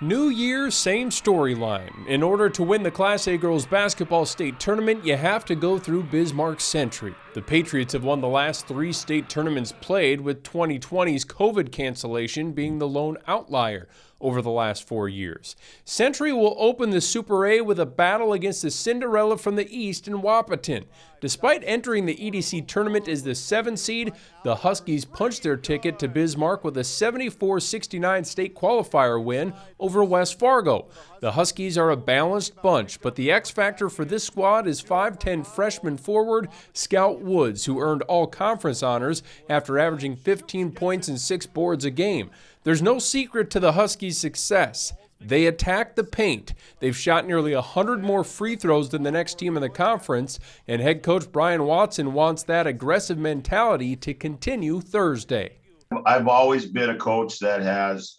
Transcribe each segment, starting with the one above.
New year, same storyline. In order to win the Class A girls basketball state tournament, you have to go through Bismarck Century. The Patriots have won the last 3 state tournaments played, with 2020's COVID cancellation being the lone outlier over the last 4 years. Century will open the Super A with a battle against the Cinderella from the East in Wahpeton. Despite entering the EDC tournament as the 7th seed, the Huskies punched their ticket to Bismarck with a 74-69 state qualifier win over West Fargo. The Huskies are a balanced bunch, but the X factor for this squad is 5'10 freshman forward Scout Woods, who earned all-conference honors after averaging 15 points and 6 boards a game. There's no secret to the Huskies' success. They attack the paint. They've shot nearly 100 more free throws than the next team in the conference, and head coach Brian Watson wants that aggressive mentality to continue Thursday. I've always been a coach that has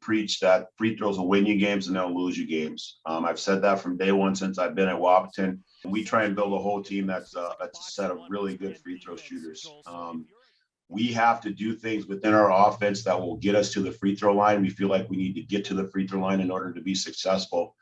preached that free throws will win you games and they'll lose you games. I've said that from day one since I've been at Wahpeton. We try and build a whole team that's a set of really good free throw shooters. We have to do things within our offense that will get us to the free throw line. We feel like we need to get to the free throw line in order to be successful.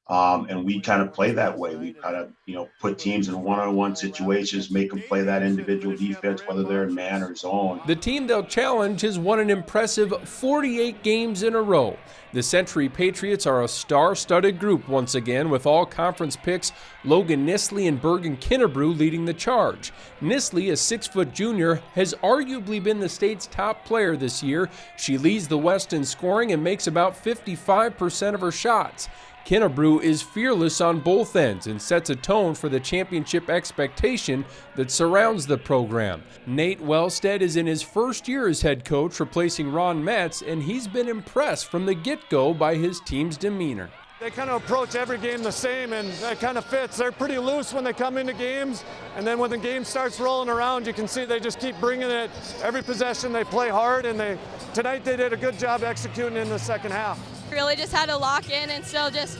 And we kind of play that way. We kind of, put teams in one-on-one situations, make them play that individual defense, whether they're in man or zone. The team they'll challenge has won an impressive 48 games in a row. The Century Patriots are a star-studded group once again, with all conference picks Logan Nisley and Bergen Kinnebrew leading the charge. Nisley, a 6-foot junior, has arguably been the state's top player this year. She leads the West in scoring and makes about 55% of her shots. Kinnebrew is fearless on both ends and sets a tone for the championship expectation that surrounds the program. Nate Wellstead is in his first year as head coach, replacing Ron Metz, and he's been impressed from the get-go by his team's demeanor. They kind of approach every game the same, and that kind of fits. They're pretty loose when they come into games, and then when the game starts rolling around, you can see they just keep bringing it. Every possession they play hard, and tonight they did a good job executing in the second half. Really just had to lock in, and still just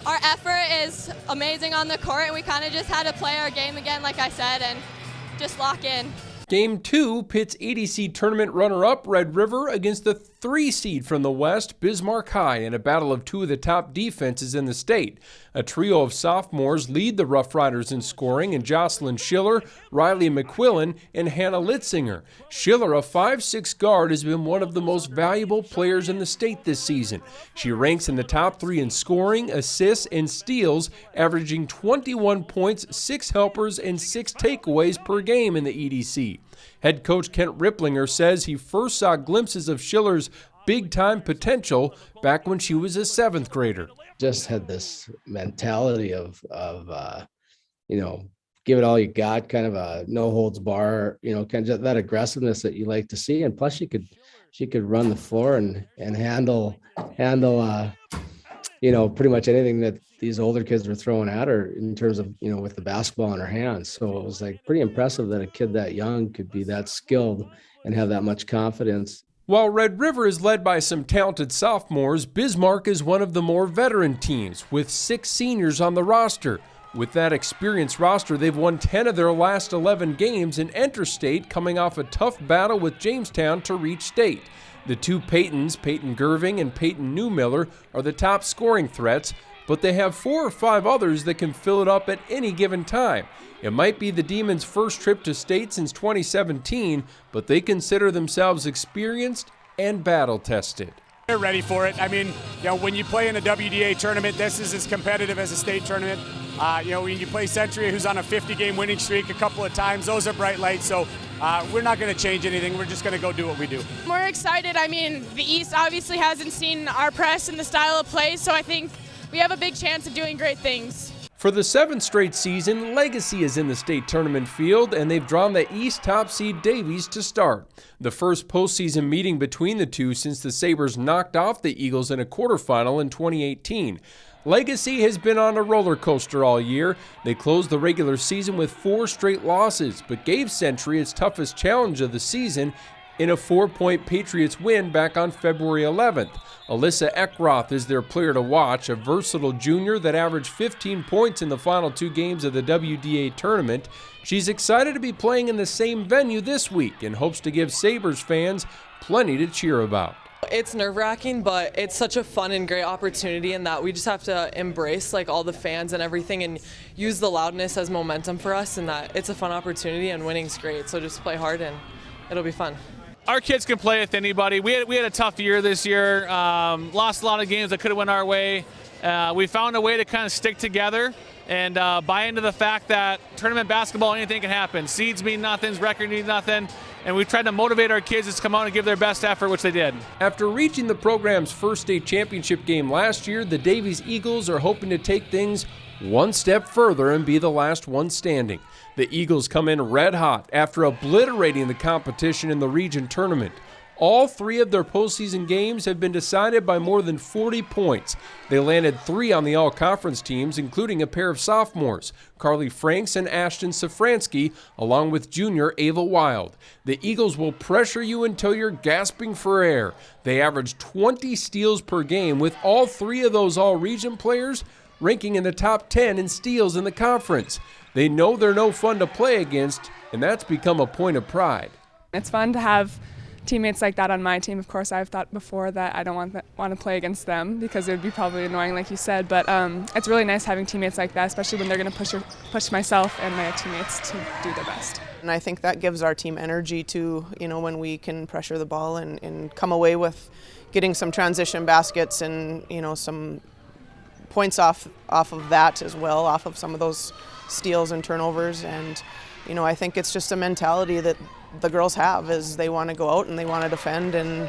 our effort is amazing on the court, and we kind of just had to play our game again, like I said, and just lock in. Game 2 pits EDC tournament runner-up Red River against the 3 seed from the West, Bismarck High, in a battle of 2 of the top defenses in the state. A trio of sophomores lead the Rough Riders in scoring in Jocelyn Schiller, Riley McQuillan, and Hannah Litzinger. Schiller, a 5'6 guard, has been one of the most valuable players in the state this season. She ranks in the top 3 in scoring, assists, and steals, averaging 21 points, 6 helpers, and 6 takeaways per game in the EDC. Head coach Kent Ripplinger says he first saw glimpses of Schiller's big-time potential back when she was a 7th grader. Just had this mentality of give it all you got, kind of a no holds bar, kind of that aggressiveness that you like to see. And plus she could run the floor and handle pretty much anything that these older kids were throwing at her in terms of, with the basketball in her hands. So it was pretty impressive that a kid that young could be that skilled and have that much confidence. While Red River is led by some talented sophomores, Bismarck is one of the more veteran teams, with 6 seniors on the roster. With that experienced roster, they've won 10 of their last 11 games and enter state, coming off a tough battle with Jamestown to reach state. The 2 Peytons, Peyton Gerving and Peyton Newmiller, are the top scoring threats, but they have 4 or 5 others that can fill it up at any given time. It might be the Demons' first trip to state since 2017, but they consider themselves experienced and battle-tested. They're ready for it. I mean, when you play in a WDA tournament, this is as competitive as a state tournament. When you play Century, who's on a 50-game winning streak a couple of times, those are bright lights. So we're not going to change anything. We're just going to go do what we do. We're excited. I mean, the East obviously hasn't seen our press and the style of play, so I think we have a big chance of doing great things. For the 7th straight season, Legacy is in the state tournament field, and they've drawn the East top seed Davies to start. The first postseason meeting between the two since the Sabres knocked off the Eagles in a quarterfinal in 2018. Legacy has been on a roller coaster all year. They closed the regular season with 4 straight losses, but gave Century its toughest challenge of the season in a 4-point Patriots win back on February 11th. Alyssa Eckroth is their player to watch, a versatile junior that averaged 15 points in the final 2 games of the WDA tournament. She's excited to be playing in the same venue this week and hopes to give Sabres fans plenty to cheer about. It's nerve-wracking, but it's such a fun and great opportunity in that we just have to embrace like all the fans and everything and use the loudness as momentum for us, and that it's a fun opportunity and winning's great. So just play hard and it'll be fun. Our kids can play with anybody. We had a tough year this year. Lost a lot of games that could have went our way. We found a way to kind of stick together and buy into the fact that tournament basketball, anything can happen. Seeds mean nothing, record means nothing. And we tried to motivate our kids to come out and give their best effort, which they did. After reaching the program's first state championship game last year, the Davies Eagles are hoping to take things one step further and be the last one standing. The Eagles come in red hot after obliterating the competition in the region tournament. All 3 of their postseason games have been decided by more than 40 points. They landed 3 on the all-conference teams, including a pair of sophomores, Carly Franks and Ashton Safransky, along with junior Ava Wild. The Eagles will pressure you until you're gasping for air. They average 20 steals per game, with all 3 of those all-region players ranking in the top 10 in steals in the conference. They know they're no fun to play against, and that's become a point of pride. It's fun to have teammates like that on my team. Of course, I've thought before that I don't want to play against them because it would be probably annoying, like you said. But it's really nice having teammates like that, especially when they're going to push myself and my teammates to do their best. And I think that gives our team energy to, when we can pressure the ball and come away with getting some transition baskets and, some points off of that as well, off of some of those steals and turnovers. And, I think it's just a mentality that the girls have, is they want to go out and they want to defend and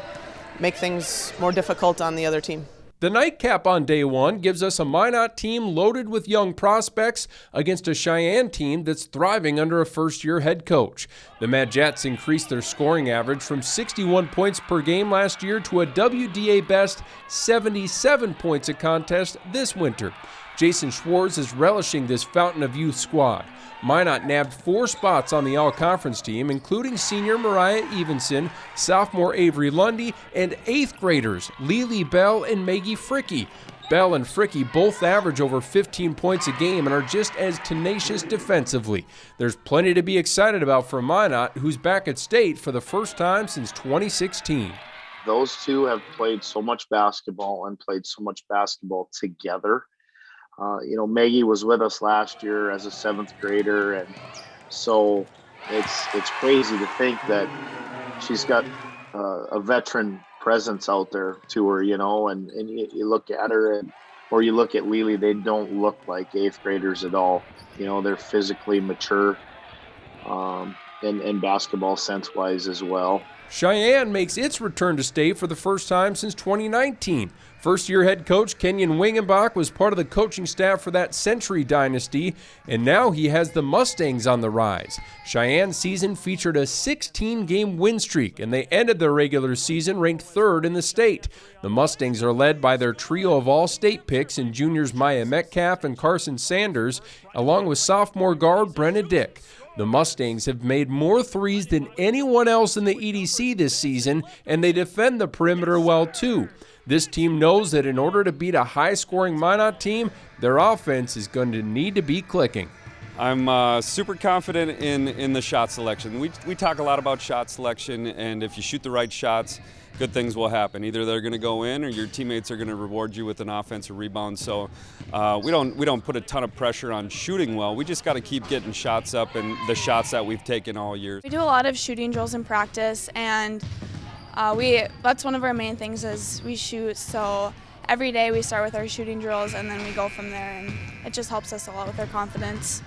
make things more difficult on the other team. The nightcap on day one gives us a Minot team loaded with young prospects against a Cheyenne team that's thriving under a first-year head coach. The Mad Jets increased their scoring average from 61 points per game last year to a WDA best 77 points a contest this winter. Jason Schwartz is relishing this fountain of youth squad. Minot nabbed 4 spots on the all-conference team, including senior Mariah Evenson, sophomore Avery Lundy, and 8th graders Lily Bell and Maggie Fricky. Bell and Fricky both average over 15 points a game and are just as tenacious defensively. There's plenty to be excited about for Minot, who's back at state for the first time since 2016. Those two have played so much basketball and played so much basketball together. Maggie was with us last year as a 7th grader, and so it's crazy to think that she's got a veteran presence out there to her, and you look at her or you look at Lily, they don't look like 8th graders at all. They're physically mature and basketball sense-wise as well. Cheyenne makes its return to state for the first time since 2019. First-year head coach Kenyon Wingenbach was part of the coaching staff for that Century dynasty, and now he has the Mustangs on the rise. Cheyenne's season featured a 16-game win streak, and they ended their regular season ranked 3rd in the state. The Mustangs are led by their trio of all-state picks in juniors Maya Metcalf and Carson Sanders, along with sophomore guard Brenna Dick. The Mustangs have made more threes than anyone else in the EDC this season, and they defend the perimeter well too. This team knows that in order to beat a high-scoring Minot team, their offense is going to need to be clicking. I'm super confident in the shot selection. We talk a lot about shot selection, and if you shoot the right shots, good things will happen. Either they're going to go in, or your teammates are going to reward you with an offensive rebound. So we don't put a ton of pressure on shooting well. We just got to keep getting shots up, and the shots that we've taken all year. We do a lot of shooting drills in practice, and that's one of our main things is we shoot. So every day we start with our shooting drills, and then we go from there, and it just helps us a lot with our confidence.